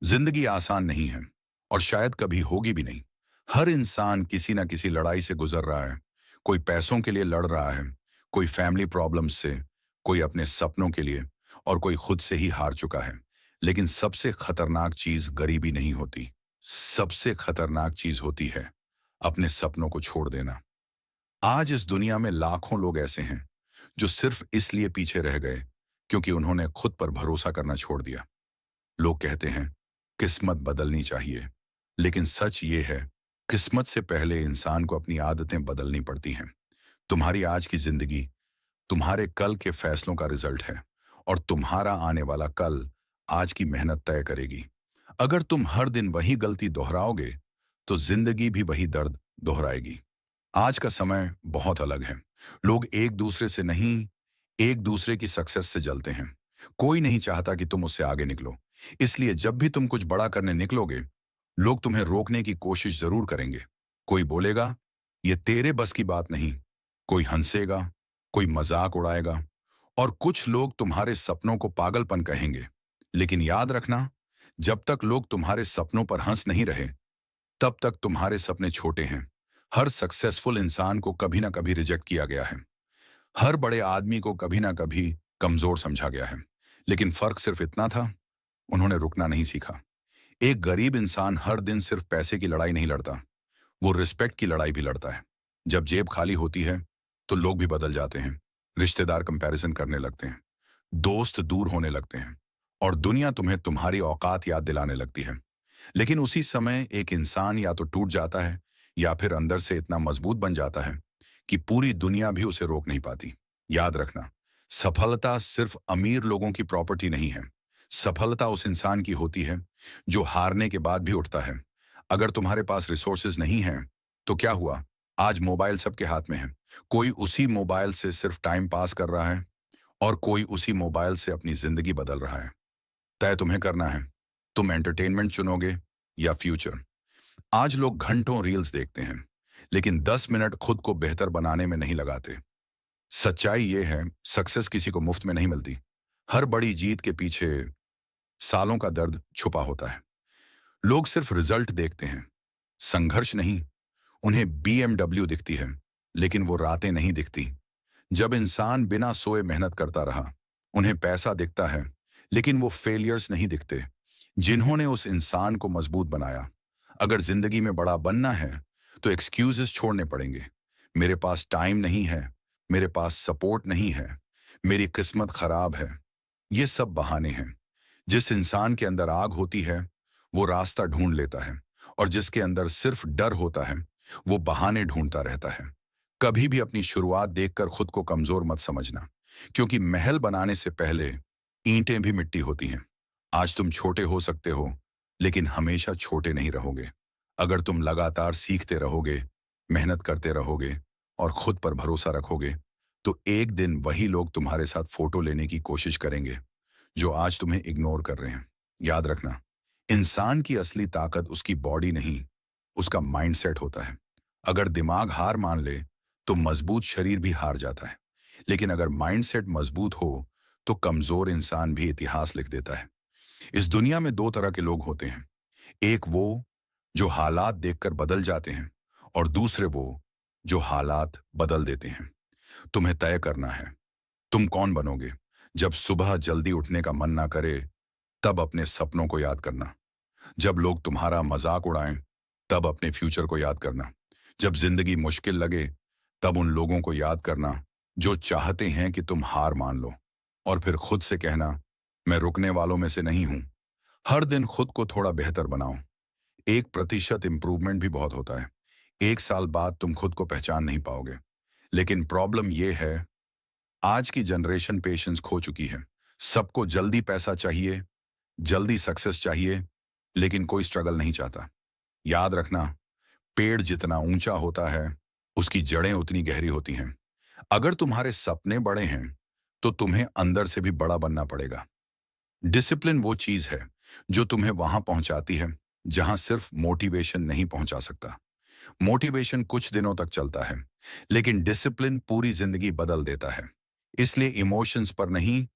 जिंदगी आसान नहीं है और शायद कभी होगी भी नहीं। हर इंसान किसी ना किसी लड़ाई से गुजर रहा है। कोई पैसों के लिए लड़ रहा है, कोई फैमिली प्रॉब्लम्स से, कोई अपने सपनों के लिए और कोई खुद से ही हार चुका है। लेकिन सबसे खतरनाक चीज गरीबी नहीं होती। सबसे खतरनाक चीज होती है अपने सपनों को छोड़ देना। आज इस दुनिया में लाखों लोग ऐसे हैं जो सिर्फ इसलिए पीछे रह गए क्योंकि उन्होंने खुद पर भरोसा करना छोड़ दिया। लोग कहते हैं किस्मत बदलनी चाहिए, लेकिन सच ये है, किस्मत से पहले इंसान को अपनी आदतें बदलनी पड़ती हैं। तुम्हारी आज की जिंदगी तुम्हारे कल के फैसलों का रिजल्ट है और तुम्हारा आने वाला कल आज की मेहनत तय करेगी। अगर तुम हर दिन वही गलती दोहराओगे तो जिंदगी भी वही दर्द दोहराएगी। आज का समय बहुत अलग है। लोग एक दूसरे से नहीं, एक दूसरे की सक्सेस से जलते हैं। कोई नहीं चाहता कि तुम उससे आगे निकलो। इसलिए जब भी तुम कुछ बड़ा करने निकलोगे, लोग तुम्हें रोकने की कोशिश जरूर करेंगे। कोई बोलेगा ये तेरे बस की बात नहीं, कोई हंसेगा, कोई मजाक उड़ाएगा और कुछ लोग तुम्हारे सपनों को पागलपन कहेंगे। लेकिन याद रखना, जब तक लोग तुम्हारे सपनों पर हंस नहीं रहे, तब तक तुम्हारे सपने छोटे हैं। हर सक्सेसफुल इंसान को कभी ना कभी रिजेक्ट किया गया है। हर बड़े आदमी को कभी ना कभी कमजोर समझा गया है। लेकिन फर्क सिर्फ इतना था, उन्होंने रुकना नहीं सीखा। एक गरीब इंसान हर दिन सिर्फ पैसे की लड़ाई नहीं लड़ता, वो रिस्पेक्ट की लड़ाई भी लड़ता है। जब जेब खाली होती है तो लोग भी बदल जाते हैं। रिश्तेदार कंपैरिजन करने लगते हैं, दोस्त दूर होने लगते हैं और दुनिया तुम्हें तुम्हारी औकात याद दिलाने लगती है। लेकिन उसी समय एक इंसान या तो टूट जाता है या फिर अंदर से इतना मजबूत बन जाता है कि पूरी दुनिया भी उसे रोक नहीं पाती। याद रखना, सफलता सिर्फ अमीर लोगों की प्रॉपर्टी नहीं है। सफलता उस इंसान की होती है जो हारने के बाद भी उठता है। अगर तुम्हारे पास रिसोर्सेज नहीं हैं, तो क्या हुआ? आज मोबाइल सबके हाथ में है। कोई उसी मोबाइल से सिर्फ टाइम पास कर रहा है और कोई उसी मोबाइल से अपनी जिंदगी बदल रहा है। तय तुम्हें करना है, तुम एंटरटेनमेंट चुनोगे या फ्यूचर। आज लोग घंटों रील्स देखते हैं, लेकिन 10 मिनट खुद को बेहतर बनाने में नहीं लगाते। सच्चाई ये है, सक्सेस किसी को मुफ्त में नहीं मिलती। हर बड़ी जीत के पीछे सालों का दर्द छुपा होता है। लोग सिर्फ रिजल्ट देखते हैं, संघर्ष नहीं। उन्हें BMW दिखती है, लेकिन वो रातें नहीं दिखती जब इंसान बिना सोए मेहनत करता रहा। उन्हें पैसा दिखता है, लेकिन वो फेलियर्स नहीं दिखते जिन्होंने उस इंसान को मजबूत बनाया। अगर जिंदगी में बड़ा बनना है तो एक्सक्यूजेस छोड़ने पड़ेंगे। मेरे पास टाइम नहीं है, मेरे पास सपोर्ट नहीं है, मेरी किस्मत खराब है, ये सब बहाने हैं। जिस इंसान के अंदर आग होती है वो रास्ता ढूंढ लेता है, और जिसके अंदर सिर्फ डर होता है वो बहाने ढूंढता रहता है। कभी भी अपनी शुरुआत देखकर खुद को कमजोर मत समझना, क्योंकि महल बनाने से पहले ईंटें भी मिट्टी होती हैं। आज तुम छोटे हो सकते हो, लेकिन हमेशा छोटे नहीं रहोगे। अगर तुम लगातार सीखते रहोगे, मेहनत करते रहोगे और खुद पर भरोसा रखोगे, तो एक दिन वही लोग तुम्हारे साथ फोटो लेने की कोशिश करेंगे जो आज तुम्हें इग्नोर कर रहे हैं। याद रखना, इंसान की असली ताकत उसकी बॉडी नहीं, उसका माइंडसेट होता है। अगर दिमाग हार मान ले तो मजबूत शरीर भी हार जाता है, लेकिन अगर माइंडसेट मजबूत हो तो कमजोर इंसान भी इतिहास लिख देता है। इस दुनिया में दो तरह के लोग होते हैं, एक वो जो हालात देखकर बदल जाते हैं और दूसरे वो जो हालात बदल देते हैं। तुम्हें तय करना है, तुम कौन बनोगे। जब सुबह जल्दी उठने का मन ना करे, तब अपने सपनों को याद करना। जब लोग तुम्हारा मजाक उड़ाएं, तब अपने फ्यूचर को याद करना। जब जिंदगी मुश्किल लगे, तब उन लोगों को याद करना जो चाहते हैं कि तुम हार मान लो, और फिर खुद से कहना, मैं रुकने वालों में से नहीं हूं। हर दिन खुद को थोड़ा बेहतर बनाओ। 1% इंप्रूवमेंट भी बहुत होता है। 1 साल बाद तुम खुद को पहचान नहीं पाओगे। लेकिन प्रॉब्लम यह है, आज की जनरेशन पेशेंस खो चुकी है। सबको जल्दी पैसा चाहिए, जल्दी सक्सेस चाहिए, लेकिन कोई स्ट्रगल नहीं चाहता। याद रखना, पेड़ जितना ऊंचा होता है उसकी जड़ें उतनी गहरी होती हैं। अगर तुम्हारे सपने बड़े हैं तो तुम्हें अंदर से भी बड़ा बनना पड़ेगा। डिसिप्लिन वो चीज है जो तुम्हें वहां पहुंचाती है जहां सिर्फ मोटिवेशन नहीं पहुंचा सकता। मोटिवेशन कुछ दिनों तक चलता है, लेकिन डिसिप्लिन पूरी जिंदगी बदल देता है। इसलिए इमोशंस पर नहीं,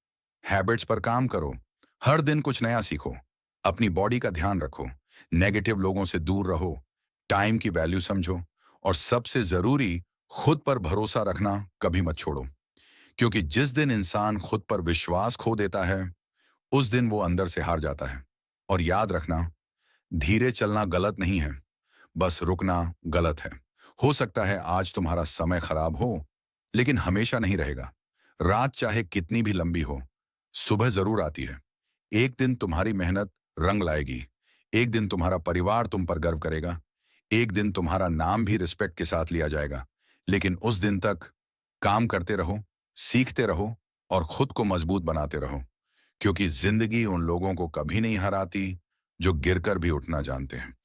हैबिट्स पर काम करो। हर दिन कुछ नया सीखो, अपनी बॉडी का ध्यान रखो, नेगेटिव लोगों से दूर रहो, टाइम की वैल्यू समझो और सबसे जरूरी, खुद पर भरोसा रखना कभी मत छोड़ो। क्योंकि जिस दिन इंसान खुद पर विश्वास खो देता है, उस दिन वो अंदर से हार जाता है। और याद रखना, धीरे चलना गलत नहीं है, बस रुकना गलत है। हो सकता है आज तुम्हारा समय खराब हो, लेकिन हमेशा नहीं रहेगा। रात चाहे कितनी भी लंबी हो, सुबह जरूर आती है। एक दिन तुम्हारी मेहनत रंग लाएगी। एक दिन तुम्हारा परिवार तुम पर गर्व करेगा। एक दिन तुम्हारा नाम भी रिस्पेक्ट के साथ लिया जाएगा। लेकिन उस दिन तक काम करते रहो, सीखते रहो और खुद को मजबूत बनाते रहो। क्योंकि जिंदगी उन लोगों को कभी नहीं हराती जो गिरकर भी उठना जानते हैं।